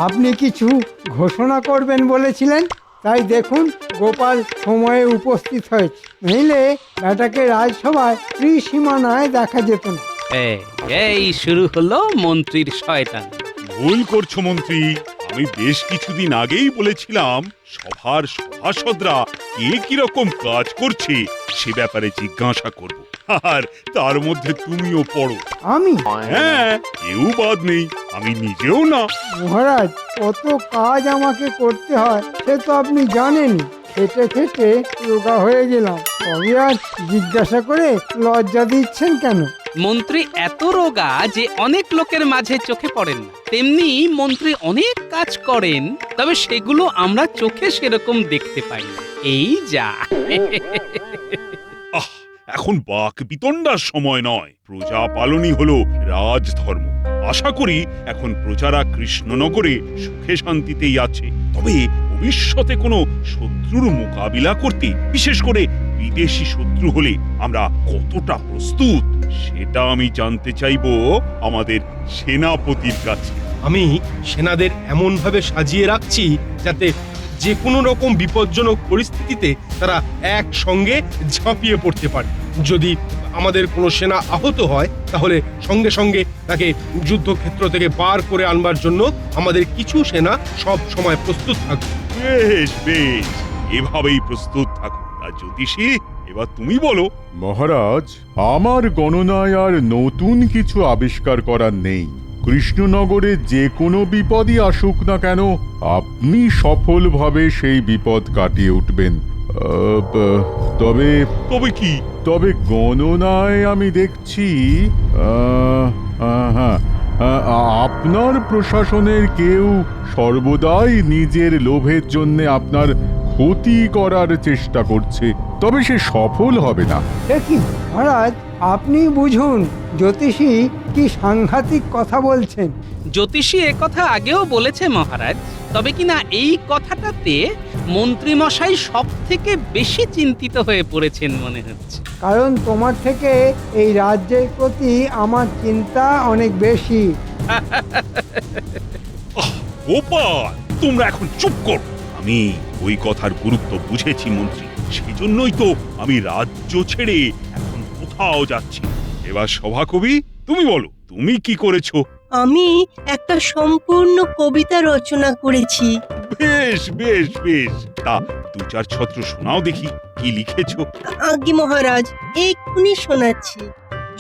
আপনি কিছু ঘোষণা করবেন বলেছিলেন, তাই দেখুন গোপাল সময়ে উপস্থিত হয়েছে। নইলে ব্যাটাকে রাজসভায় ত্রিসীমানায় দেখা যেত না। এই শুরু হলো মন্ত্রীর শয়তান। ভুল করছো মন্ত্রী। আমি বেশ কিছুদিন আগেই বলেছিলাম সভার সভাসদরা কে কিরকম কাজ করছে সে ব্যাপারে জিজ্ঞাসা করব। আর তার মধ্যে তুমিও পড়ো। আমি? হ্যাঁ, কেউ বাদ নেই, আমি নিজেও না। মহারাজ, কত কাজ আমাকে করতে হয় সে তো আপনি জানেন। খেটে খেটে রোগা হয়ে গেলাম, তবে আর জিজ্ঞাসা করে লজ্জা দিচ্ছেন কেন? মন্ত্রী এত রোগা যে অনেক লোকের মাঝে চোখে পড়েন না। তেমনি মন্ত্রী অনেক কাজ করেন, তবে সেগুলো আমরা চোখে সেরকম দেখতে পাই না। এই যা। আহ, এখন বাক বিতণ্ডার সময় নয়। প্রজা পালনই হলো রাজধর্ম। আশা করি এখন প্রজারা কৃষ্ণনগরে সুখে শান্তিতেই আছে। তবে ভবিষ্যতে কোনো শত্রুর মোকাবিলা করতে, বিশেষ করে বিদেশি শত্রু হলে আমরা কতটা প্রস্তুত সেটা আমি জানতে চাইবো আমাদের সেনাপতির কাছে। আমি সেনাদের এমনভাবে সাজিয়ে রাখছি যাতে যে কোনো রকম বিপজ্জনক পরিস্থিতিতে তারা একসঙ্গে ঝাঁপিয়ে পড়তে পারে। যদি আমাদের কোনো সেনা আহত হয় তাহলে সঙ্গে সঙ্গে তাকে যুদ্ধক্ষেত্র থেকে বার করে আনবার জন্য আমাদের কিছু সেনা সব সময় প্রস্তুত থাকবে। বেশ বেশ, এভাবেই প্রস্তুত থাকো। আর জ্যোতিষী, এবার তুমি বলো। মহারাজ, আমার গণনায় আর নতুন কিছু আবিষ্কার করার নেই। কৃষ্ণনগরে যে কোনো বিপদই আসুক না কেন, আপনি সফলভাবে সেই বিপদ কাটিয়ে উঠবেন। তবে তবে কি? তবে গণনায় আমি দেখছি হ্যাঁ, আপনার প্রশাসনের কেউ সর্বদাই নিজের লোভের জন্য আপনার ক্ষতি করার চেষ্টা করছে, তবে সে সফল হবে না। দেখি মহারাজ, আপনি বুঝুন জ্যোতিষী কি সাংঘাতিক কথা বলছেন। জ্যোতিষী কথা আগেও বলেছে মহারাজ, তবে কিনা এই কথাটাতে মন্ত্রী মশাই সব থেকে বেশি চিন্তিত হয়ে পড়েছেন মনে হচ্ছে। কারণ তোমার থেকে এই রাজ্যের প্রতি আমার চিন্তা অনেক বেশি। গোপাল, তোমরা এখন চুপ করো। আমি ওই কথার গুরুত্ব বুঝেছি মন্ত্রী, সেই জন্যই তো আমি রাজ্য ছেড়ে এখন কোথাও যাচ্ছি। এবার সভাকবি, তুমি বলো, তুমি কি করেছো? আমি একটা সম্পূর্ণ কবিতা রচনা করেছি। বেশ বেশ বেশ, তা দু চার ছত্র শোনাও দেখি, কি লিখেছো? আজ্ঞে মহারাজ, এক্ষুনি শোনাচ্ছি।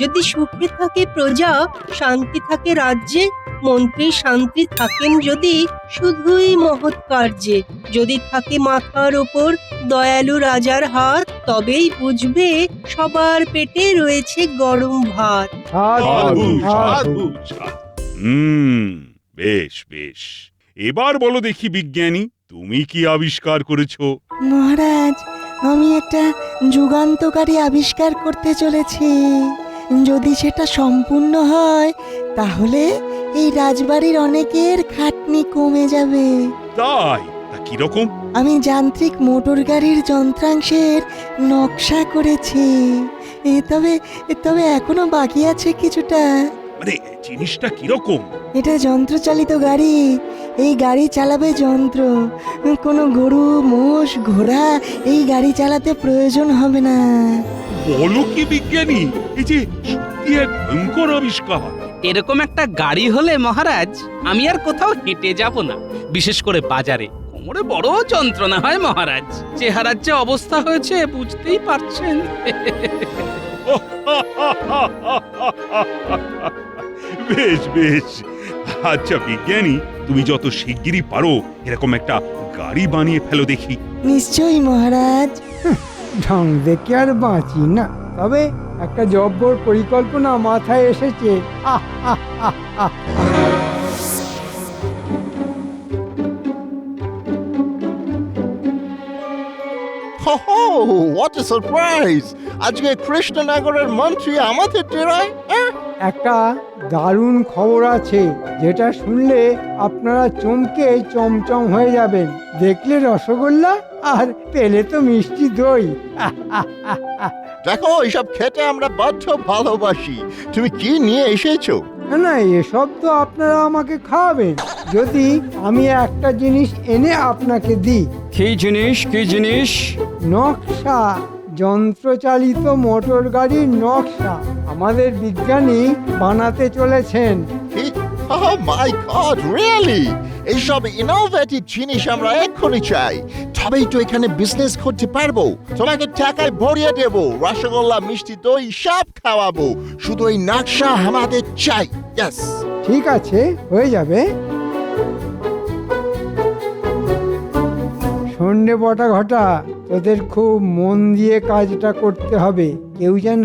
যদি সুখে থাকে প্রজা, শান্তি থাকে রাজ্যে, মন্ত্রী শান্তি থাকেন যদি শুধুই মহৎ কার্যে, যদি থাকে মাথার ওপর দয়ালু রাজার হাত, তবেই বুঝবে সবার পেটে রয়েছে গরম ভাত। সাধু, সাধু। বেশ বেশ, এবার বলো দেখি বিজ্ঞানী, তুমি কি আবিষ্কার করেছো? মহারাজ, আমি একটা যুগান্তকারী আবিষ্কার করতে চলেছি। যদি সেটা সম্পূর্ণ হয় তাহলে এই রাজবাড়ির অনেকের খাটনি কমে যাবে। তাই? তা কিরকম? আমি যান্ত্রিক মোটর গাড়ির যন্ত্রাংশের নকশা করেছি। তবে তবে এখনো বাকি আছে কিছুটা। মানে জিনিসটা কিরকম? এটা যন্ত্রচালিত গাড়ি। এই গাড়ি চালাবে যন্ত্র। কোনো গরু, মোষ, ঘোড়া এই গাড়ি চালাতে প্রয়োজন হবে না। বলো কি বিজ্ঞানী, এই যে সত্যি এক ভয়ঙ্কর আবিষ্কার। এরকম একটা গাড়ি হলে মহারাজ আমি আর কোথাও হেঁটে যাব না, বিশেষ করে বাজারে। কোমরে বড় যন্ত্রণা হয় মহারাজ। চেহারার যে অবস্থা হয়েছে বুঝতেই পারছেন। বেশ বেশ, আচ্ছা বিজ্ঞানী, তুমি যত শিগগিরই পারো এরকম একটা গাড়ি বানিয়ে ফেলো দেখি। নিশ্চয়ই মহারাজ। ঢং দেখে আর বাঁচি না, তবে একটা জব্বর পরিকল্পনা মাথায় এসেছে। What a surprise! আজকে কৃষ্ণনগরের মন্ত্রী আমাদের ডেরায়। একটা দারুণ খবর আছে, যেটা শুনলে আপনারা চমকে চমচম হয়ে যাবেন। দেখলে রসগোল্লা, আর পেলে তো মিষ্টি দই। দেখো, এসব খেতে আমরা বড্ড ভালোবাসি। তুমি কি নিয়ে এসেছো? না, এসব তো আপনারা আমাকে খাওয়াবেন। যদি আমি একটা জিনিস এনে আপনাকে দিই। কি জিনিস কি জিনিস? নকশা, যন্ত্রচালিত মোটর গাড়ির নকশা আমাদের বিজ্ঞানী বানাতে চলেছেন। Oh my God, really? এইসব ইনোভেটিভ জিনিস আমরা এক্ষুনি চাই, তবেই তো এখানে বিজনেস করতে পারবো। তোমাকে টাকায় ভরিয়ে দেবো, রসগোল্লা, মিষ্টি দই সব খাওয়াবো, শুধু এই নকশা আমাদের চাই। ইয়েস, ঠিক আছে, হয়ে যাবে। সন্ধ্যে বটা ঘটা, তোদের খুব মন দিয়ে কাজটা করতে হবে, কেউ যেন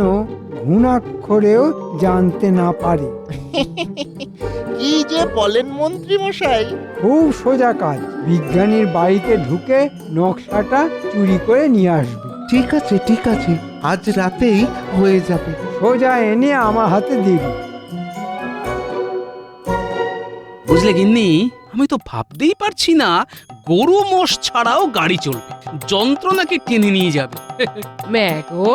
ঘুণাক্ষরেও জানতে না পারে। কি যে বলেন মন্ত্রী মশাই। খুব সোজা কাজ, বিজ্ঞানীর বাড়িতে ঢুকে নকশাটা চুরি করে নিয়ে আসবে। ঠিক আছে, আজ রাতেই হয়ে যাবে। সোজা এনে আমার হাতে দিবি। বুঝলে গিন্নি, আমি তো ভাবতেই পারছি না গরু মোষ ছাড়াও গাড়ি চলবে, যন্ত্র নাকি টেনে নিয়ে যাবে। ম্যাগো,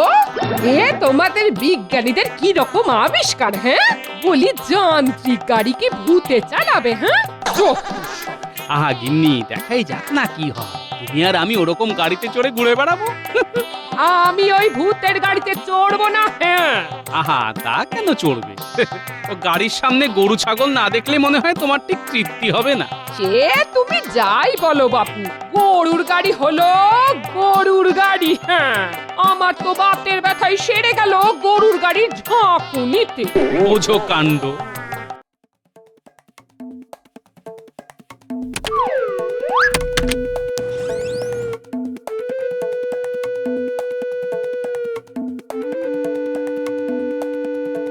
এ তোমাদের বিজ্ঞানীদের কি রকম আবিষ্কার, হ্যাঁ? বলি যান্ত্রিক গাড়ি কি ভূতে চালাবে, হ্যাঁ? আহা গিন্নি, দেখাই যাক না কি হয়। তুমি আর আমি ওরকম গাড়িতে চড়ে ঘুরে বেড়াবো। আমি ওই ভূতের গাড়িতে চড়বো না, হ্যাঁ। আহা, তা কেন চড়বে? ও গাড়ির সামনে গরু ছাগল না দেখলে মনে হয় তোমার ঠিক তৃপ্তি হবে না। সে তুমি যাই বলো বাপু, গরুর গাড়ি হলো গরুর গাড়ি, হ্যাঁ। আমার তো বাতের ব্যথায় সেরে গেল গরুর গাড়ির ঝাঁকুনিতে। বোঝো কাণ্ড।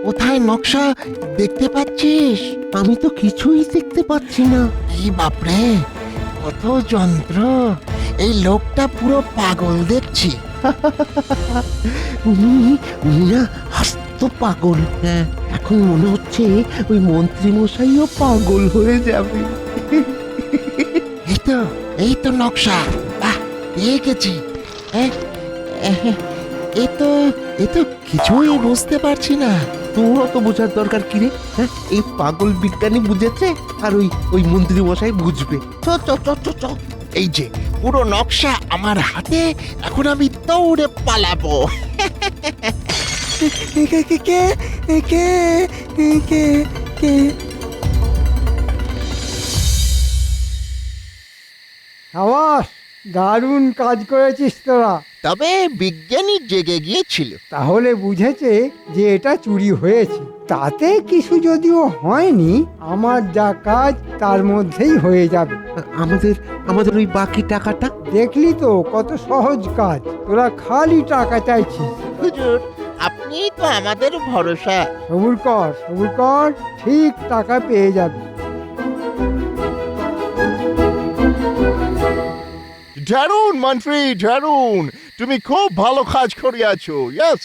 কোথায় নকশা দেখতে পাচ্ছিস? আমি তো কিছুই দেখতে পাচ্ছি না। কি বাপরে, কত যন্ত্র! এই লোকটা পুরো পাগল দেখছি। উনি না হাস্ত পাগল। হ্যাঁ, এখন মনে হচ্ছে ওই মন্ত্রী মশাইও পাগল হয়ে যাবে। এই তো নকশা, বাহ, পেয়ে গেছি। এ তো কিছুই বুঝতে পারছি না। তোরও তো বোঝার দরকার কি রে? হ্যাঁ, এই পাগল বিজ্ঞানী বুঝেছে আর ওই মন্ত্রী মশাই বুঝবে। চ। এই যে পুরো নকশা আমার হাতে, এখন আমি দৌড়ে পালাবো। কে কে কে কে কে কে সাবাস, দারুণ কাজ করেছিস তোরা। তবে বিজ্ঞানী জেগে গিয়েছিল। তাহলে বুঝেছে যে এটা চুরি হয়েছে। তাতে কিছু যদিও হয়নি, আমার যা কাজ তার মধ্যেই হয়ে যাবে। আমাদের ওই বাকি টাকাটা? দেখলি তো কত সহজ কাজ, তোরা খালি টাকা চাইছিস। হুজুর, আপনি তো আমাদের ভরসা। সবুর কর, ঠিক টাকা পেয়ে যাবে। দারুণ মন্ত্রী, দারুণ, তুমি খুব ভালো কাজ করিয়াছো। ইয়েস।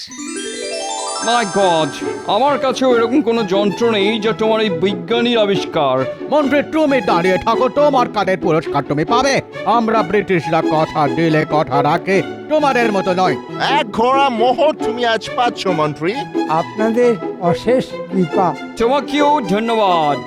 মাই গড, আমার কাছেও এরকম কোনো যন্ত্র নেই যে তোমার এই বিজ্ঞানীর আবিষ্কার। মন্ত্রী, তুমি দাঁড়িয়ে থাকো, তোমার কাদের পুরস্কার তুমি পাবে। আমরা ব্রিটিশরা কথা দিলে কথা রাখে, তোমাদের মতো নয়। এক ঘোড়া মোহর তুমি আজ পাচ্ছ মন্ত্রী। আপনাদের অশেষ কৃপা। তোমাকেও ধন্যবাদ।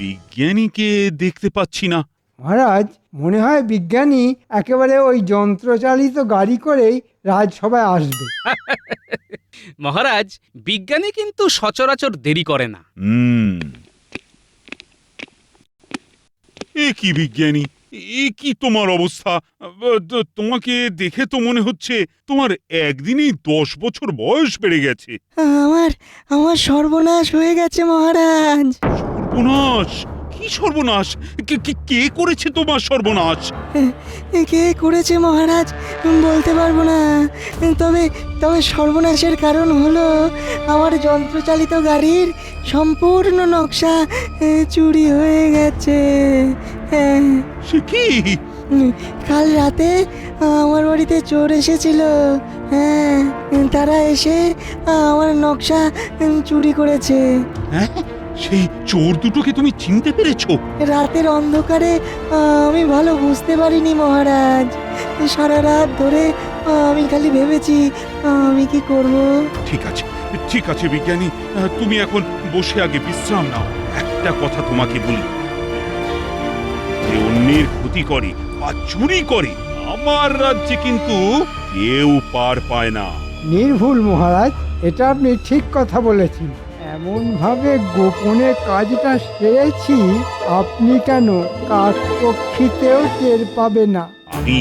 বিজ্ঞানীকে দেখতে পাচ্ছি না। মহারাজ, মনে হয় বিজ্ঞানী একেবারে ওই যন্ত্রচালিত গাড়ি করেই রাজসভায় আসবে। মহারাজ, বিজ্ঞানী কিন্তু সচরাচর দেরি করে না। এ কি বিজ্ঞানী, এ কি তোমার অবস্থা? তোমাকে দেখে তো মনে হচ্ছে তোমার একদিনেই 10 বছর বয়স বেড়ে গেছে। আমার সর্বনাশ হয়ে গেছে মহারাজ। সর্বনাশ? কি সর্বনাশ? কে করেছে তোমার সর্বনাশ? কে করেছে মহারাজ বলতে পারবো না, তবে সর্বনাশের কারণ হলো আমার যন্ত্রচালিত গাড়ির সম্পূর্ণ নকশা চুরি হয়ে গেছে। সে কি? কাল রাতে আমার বাড়িতে চোর এসেছিল। হ্যাঁ, তারা এসে আমার নকশা চুরি করেছে। হ্যাঁ, সেই চোর দুটোকে তুমি চিনতে পেরেছো? রাতের অন্ধকারে আমি ভালো বুঝতে পারিনি মহারাজ। সারা রাত ধরে আমি খালি ভেবেছি আমি কি করব। ঠিক আছে, ঠিক আছে বিজ্ঞানী, তুমি এখন বসে আগে বিশ্রাম নাও। একটা কথা তোমাকে বলি, যে অন্যের ক্ষতি করে বা চুরি করে আমার রাজ্যে কিন্তু কেউ পার পায় না। নির্ভুল মহারাজ, এটা আপনি ঠিক কথা বলেছেন। এমন ভাবে গোপনে কাজটা সেরেছি, আপনি কেন কাঠপক্ষীতেও টের পাবে না। আমি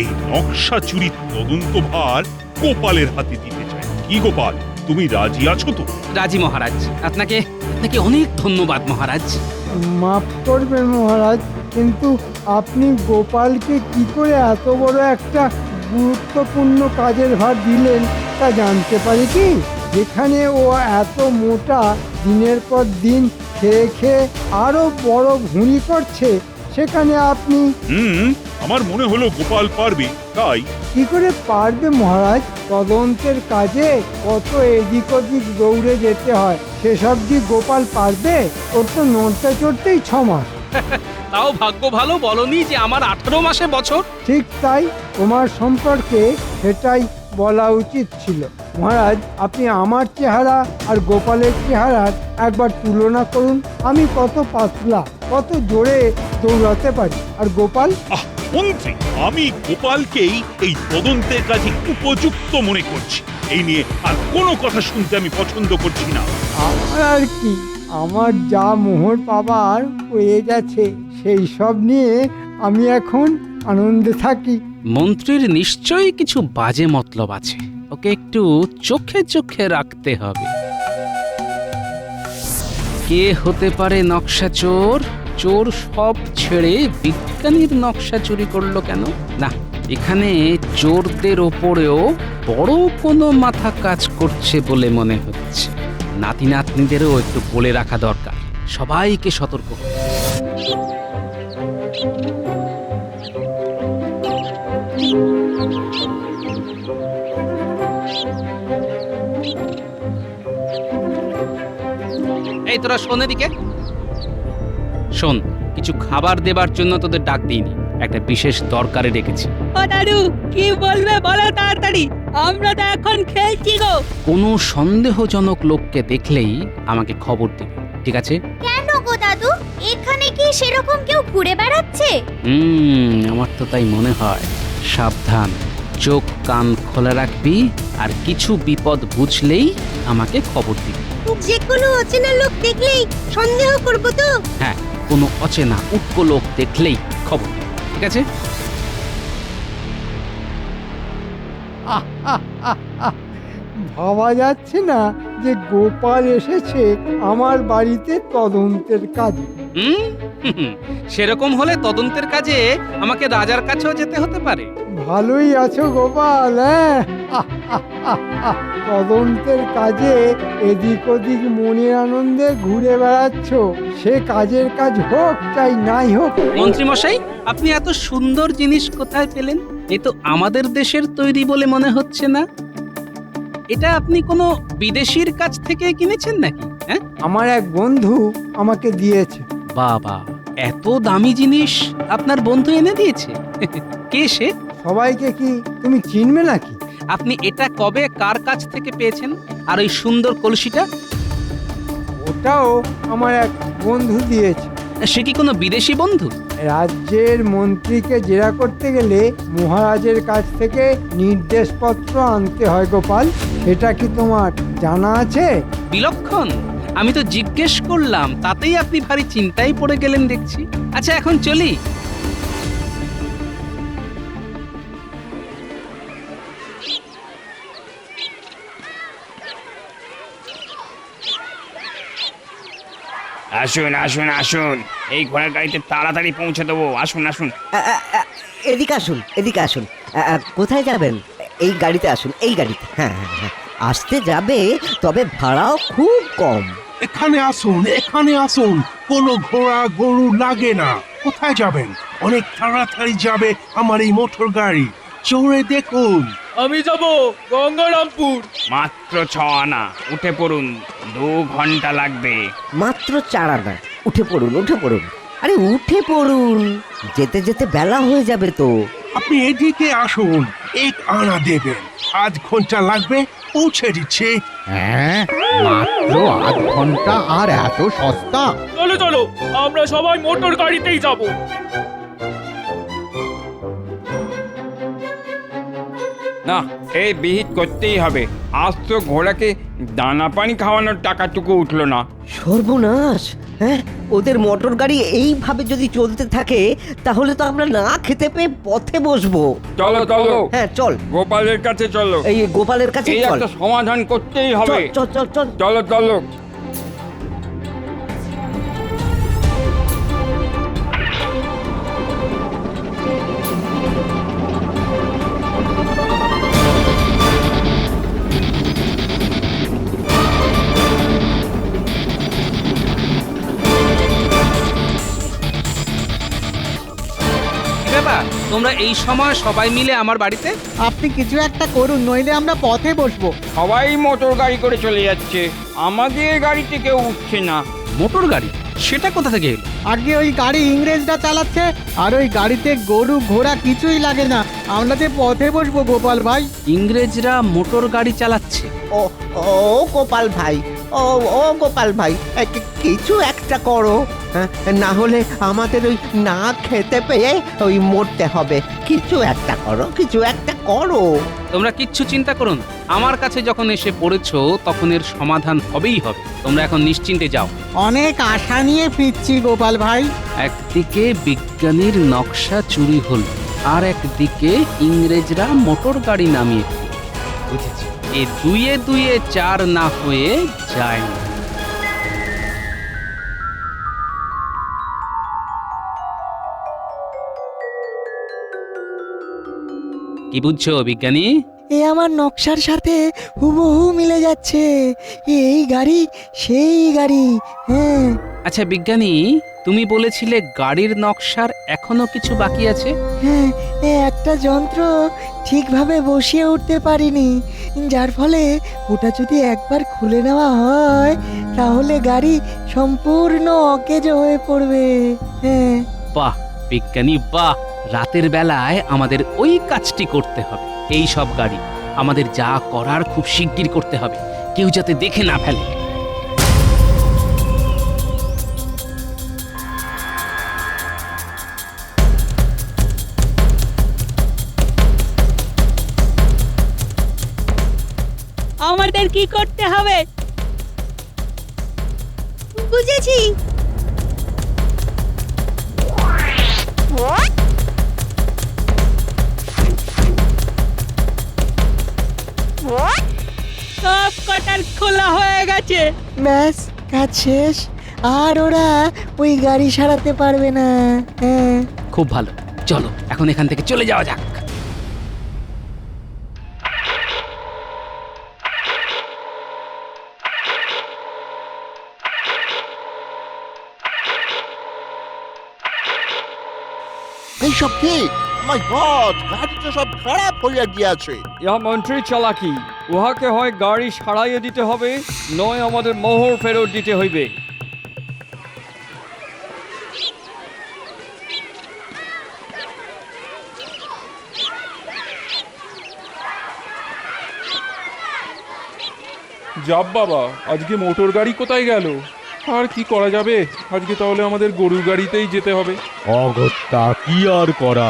এই নকশা চুরির তদন্ত ভার গোপালের হাতে দিতে চাই। কি গোপাল, তুমি রাজি আছো তো? রাজি মহারাজ। আপনাকে আপনাকে অনেক ধন্যবাদ মহারাজ। মাফ করবেন মহারাজ, কিন্তু আপনি গোপালকে কি করে এত বড় একটা গুরুত্বপূর্ণ কাজের ভার দিলেন তা জানতে পারি কি? যেখানে ও এত মোটা, দিনের পর দিন খেয়ে খেয়ে আরো বড় ভুঁড়ি করছে, সেখানে আপনি আমার মনে হলো গোপাল পারবে, তাই। কি করে পারবে মহারাজ? তদন্তের কাজে কত এদিক ওদিক দৌড়ে যেতে হয়, সেসব কি গোপাল পারবে? ওর তো নড়তে চড়তেই 6 মাস। তাও ভাগ্য ভালো বলনি যে আমার 18 মাসে বছর। ঠিক তাই, তোমার সম্পর্কে সেটাই বলা উচিত ছিল। মহারাজ, আপনি আমার চেহারা আর গোপালের চেহারার একবার তুলনা করুন। আমি কত পাতলা, কত জোরে দৌড়াতে পারি, আর গোপাল? মন্ত্রী, আমি গোপালকেই এই তদন্তের কাজে উপযুক্ত মনে করছি। এই নিয়ে আর কোনো কথা শুনতে আমি পছন্দ করছি না। আমার আর কি, আমার যা মোহর পাবার হয়ে গেছে, সেই সব নিয়ে আমি এখন আনন্দে থাকি। মন্ত্রীর নিশ্চয়ই কিছু বাজে মতলব আছে, ওকে একটু চোখে চোখে রাখতে হবে। কে হতে পারে নকশা চোর? চোর সব ছেড়ে বিজ্ঞানীর নকশা চুরি করলো কেন? না, এখানে চোরদের ওপরেও বড় কোনো মাথা কাজ করছে বলে মনে হচ্ছে। নাতি নাতনিদেরও একটু বলে রাখা দরকার, সবাইকে সতর্ক করতে। এই তোরা শোন, এদিকে শোন। কিছু খাবার দেবার জন্য তোদের ডাক দিইনি, একটা বিশেষ দরকারে ডেকেছি। ও দাদু, কি বলবে বলো তাড়াতাড়ি, আমরা তো এখন খেলছি গো। কোনো সন্দেহজনক লোককে দেখলেই আমাকে খবর দেবে, ঠিক আছে? কেন গো দাদু, এখানে কি সেরকম কেউ ঘুরে বেড়াচ্ছে? আমার তো তাই মনে হয়। সাবধান, চোখ কান খোলা রাখবি, আর কিছু বিপদ বুঝলেই আমাকে খবর দিবি। যে কোনো অচেনা লোক দেখলেই সন্দেহ করবো তো? হ্যাঁ, কোনো অচেনা উটকো লোক দেখলেই খবর, ঠিক আছে? ভাবা যাচ্ছে না যে গোপাল এসেছে আমার বাড়িতে তদন্তের কাজে। সেরকম হলে তদন্তের কাজে আমাকে রাজার কাছেও যেতে হতে পারে। ভালোই আছো গোপাল, হ্যাঁ? তদন্তের কাজে এদিক ওদিক মনের আনন্দে ঘুরে বেড়াচ্ছ, সে কাজের কাজ হোক চাই নাই হোক। মন্ত্রী মশাই, আপনি এত সুন্দর জিনিস কোথায় পেলেন? এ তো আমাদের দেশের তৈরি বলে মনে হচ্ছে না। এটা আপনি কোনো বিদেশির কাছ থেকে কিনেছেন নাকি? হ্যাঁ, আমার এক বন্ধু আমাকে দিয়েছে। বাবা, এত দামি জিনিস আপনার বন্ধু এনে দিয়েছে? কে সে? সবাইকে কি তুমি চিনবে নাকি? আপনি এটা কবে কার কাছ থেকে পেয়েছেন? আর ওই সুন্দর কলসিটা? ওটাও আমার এক বন্ধু দিয়েছে। সে কি কোনো বিদেশি বন্ধু? রাজ্যের মন্ত্রীকে জেরা করতে গেলে মহারাজের কাছ থেকে নির্দেশপত্র আনতে হয় গোপাল, সেটা কি তোমার জানা আছে? বিলক্ষণ, আমি তো জিজ্ঞেস করলাম, তাতেই আপনি ভারী চিন্তায় পড়ে গেলেন দেখছি। আচ্ছা, এখন চলি। আসুন আসুন আসুন, এই ঘোড়ার গাড়িতে তাড়াতাড়ি পৌঁছে দেবো। আসুন আসুন। এদিকে আসুন, এদিকে আসুন। কোথায় যাবেন? এই গাড়িতে আসুন, এই গাড়িতে। হ্যাঁ হ্যাঁ হ্যাঁ, আসতে যাবে, তবে ভাড়াও খুব কম। এখানে আসুন, এখানে আসুন, কোনো ঘোড়া গরু লাগে না। কোথায় যাবেন? অনেক তাড়াতাড়ি যাবে আমার এই মোটর গাড়ি। চড়ে দেখুন। আমি যাব গঙ্গারামপুর। মাত্র 6 আনা, উঠে পড়ুন, 2 ঘন্টা লাগবে। মাত্র 4 আনা, উঠে পড়ুন, উঠে পড়ুন। আরে উঠে পড়ুন, যেতে যেতে বেলা হয়ে যাবে তো। আপনি এদিকে আসুন, 1 আনা দেবেন। 8 ঘন্টা লাগবে, পৌঁছে দিচ্ছে। হ্যাঁ, মাত্র আধ ঘন্টা আর এত সস্তা। চলো চলো, আমরা সবাই মোটর গাড়িতেই যাব। না, এই বিহিত করতেই হবে। আজ তো ঘোড়াকে দানা পানি খাওয়ানোর টাকাটুকু উঠলো না। সর্বনাশ! হ্যাঁ, ওদের মোটর গাড়ি এইভাবে যদি চলতে থাকে তাহলে তো আমরা না খেতে পেয়ে পথে বসবো। চলো চলো, হ্যাঁ চল, গোপালের কাছে চলো। এই গোপালের কাছে এই চল। একটা সমাধান করতেই হবে। চল চল চল। চলো চলো। কি ব্যাপার, তোমরা এই সময় সবাই মিলে আমার বাড়িতে? আপনি কিছু একটা করুন, নইলে আমরা পথে বসবো। সবাই মোটর গাড়ি করে চলে যাচ্ছে, আমাদের গাড়িতে কেউ উঠছে না। মোটর গাড়ি? সেটা কোথা থেকে এলো? আগে ওই গাড়ি ইংরেজরা চালাচ্ছে, আর ওই গাড়িতে গরু ঘোড়া কিছুই লাগে না। আমরা যে পথে বসবো গোপাল ভাই। ইংরেজরা মোটর গাড়ি চালাচ্ছে? ও ও গোপাল ভাই, ও ও গোপাল ভাই, কিছু একটা করো, হ্যাঁ, না হলে আমাদের ওই না খেতে পেয়ে ওই মরতে হবে। কিছু একটা করো, কিছু একটা করো। তোমরা কিচ্ছু চিন্তা করো না, আমার কাছে যখন এসে পড়েছো তখন এর সমাধান হবেই হবে। তোমরা এখন নিশ্চিন্তে যাও। অনেক আশা নিয়ে ফিরছি গোপাল ভাই। একদিকে বিজ্ঞানীর নকশা চুরি হল, আর একদিকে ইংরেজরা মোটর গাড়ি নামিয়ে দিল। বুঝেছি, এ দুয়ে দুয়ে চার না হয়ে যায় না। কি বুঝছো বিজ্ঞানী? এ আমার নকশার সাথে হুবহু মিলে যাচ্ছে। এই গাড়ি সেই গাড়ি। হ্যাঁ আচ্ছা বিজ্ঞানী, তুমি বলেছিলে গাড়ির নকশার এখনো কিছু বাকি আছে। হ্যাঁ, একটা যন্ত্র ঠিকভাবে বসিয়ে উঠতে পারিনি, যার ফলে ওটা যদি একবার খুলে নেওয়া হয় তাহলে গাড়ি সম্পূর্ণ অকেজ হয়ে পড়বে। হ্যাঁ। বাহ বিজ্ঞানী বাহ, রাতের বেলায় আমাদের ওই কাজটি করতে হবে। এই সব গাড়ি আমাদের যা করার খুব শিগগির করতে হবে, কেউ যাতে দেখে না ফেলে। আমাদের কি করতে হবে? বুঝেছি। সব কটার খোলা হয়ে গেছে। ব্যাস, কাজ শেষ। আর ওরা ওই গাড়ি সারাতে পারবে না। হ্যাঁ। খুব ভালো, চলো এখন এখান থেকে চলে যাওয়া যাক। এইসব কি? মাই গড, গাড়িটা সব খারাপ হইয়া গিয়াছে। ইহা মন্ত্রী চালাকি। উহাকে হয় গাড়ি সারাইয়ে দিতে হবে, নয় আমাদের মোহর ফেরত দিতে হইবে। যাব বাবা, আজকে মোটর গাড়ি কোথায় গেল? আর কি করা যাবে, আজকে তাহলে আমাদের গরুর গাড়িতেই যেতে হবে। অগত্যা কি আর করা,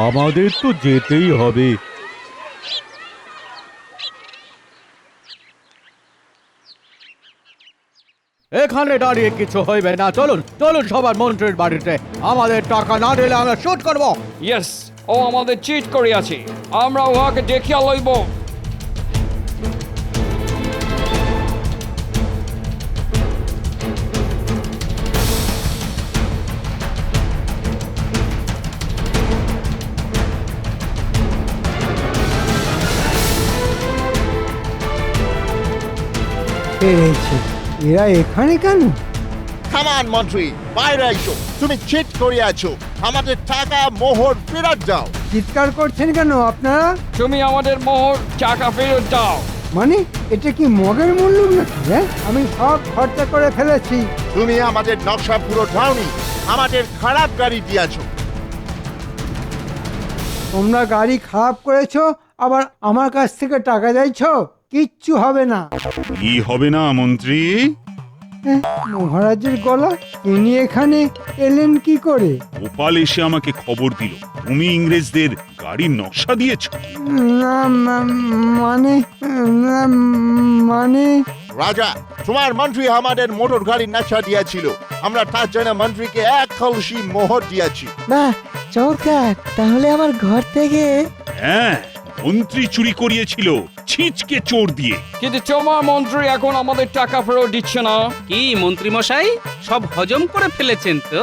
আমাদের তো যেতেই হবে। এখানে দাঁড়িয়ে কিছু হইবে না। চলুন চলুন সবার মন্ত্রীর বাড়িতে। আমাদের টাকা না দিলে আমরা শুট করবো। ইয়েস, ও আমাদের চিট করিয়াছে, আমরা উহাকে দেখিয়া লইব। পেরেছে, এরা এখানে কেন? কামান মন্ত্রী, বাইরে আইসো। তুমি চিট করিয়াছো, আমাদের টাকা মোহর ফেরত দাও। চিৎকার করছেন কেন আপনারা? তুমি আমাদের মোহর টাকা ফেরত দাও। মানে এটা কি মগের মূল্য নাকি? হ্যাঁ, আমি সব খরচা করে ফেলেছি। তুমি আমাদের নকশা পুরো দাওনি, আমাদের খারাপ গাড়ি দিয়াছো। তোমরা গাড়ি খারাপ করেছো, আবার আমার কাছ থেকে টাকা চাইছো? কিচ্ছু হবে না। কি হবে না মন্ত্রী? মহারাজের গলা, তিনি এখানে এলেন কি করে? গোপাল এসে আমাকে খবর দিল তুমি ইংরেজদের গাড়ির নকশা দিয়েছ। না মানে না, মানে রাজা, তোমার মন্ত্রী আমাদের মোটর গাড়ির নকশা দিয়েছিল, আমরা তার জন্য মন্ত্রীকে 1 কলসি মোহর দিয়েছি। বাহ, চমৎকার। তাহলে আমার ঘর থেকে হ্যাঁ, মন্ত্রী চুরি করিয়েছিল ছিচকে চোর দিয়ে। কিন্তু তোমার মন্ত্রী এখন আমাদের টাকা ফেরত দিচ্ছে না। কি মন্ত্রী মশাই, সব হজম করে ফেলেছেন তো?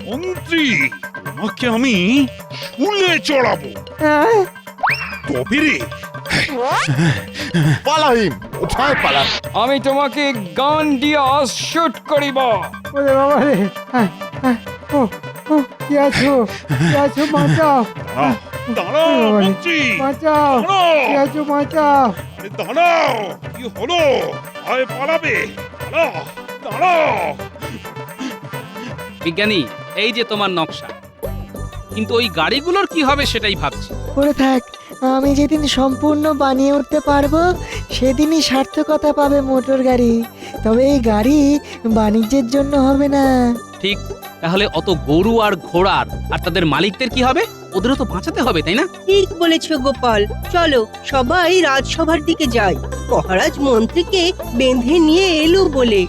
মন্ত্রী, তোমাকে আমি শুলে চড়াবো। তবে রে, পালাহিম, কোথায় পালা? আমি তোমাকে গান দিয়ে শুট করিব। ওরে বাবা রে, ও ও কি আছো, কি আছো, বাঁচাও, দাঁড়াও মন্ত্রী, বাঁচাও, কি আছো, বাঁচাও। আরে দাঁড়াও, কি হলো? আয় পালাবে, দাঁড়াও, দাঁড়াও। বিজ্ঞানী, এই যে তোমার নকশা, কিন্তু ওই গাড়িগুলোর কি হবে সেটাই ভাবছি। পড়ে থাক, আমি যেদিন সম্পূর্ণ বানিয়ে উঠতে পারবো সেদিনই সার্থকতা পাবে মোটর গাড়ি। তবে এই গাড়ি বাণিজ্যের জন্য হবে না। ঠিক, তাহলে অত গরু আর ঘোড়ার আর তাদের মালিকদের কি হবে? ওদেরও তো বাঁচাতে হবে, তাই না? ঠিক বলেছ গোপাল, চলো সবাই রাজসভার দিকে যাই। মহারাজ মন্ত্রীকে বেঁধে নিয়ে এলো বলে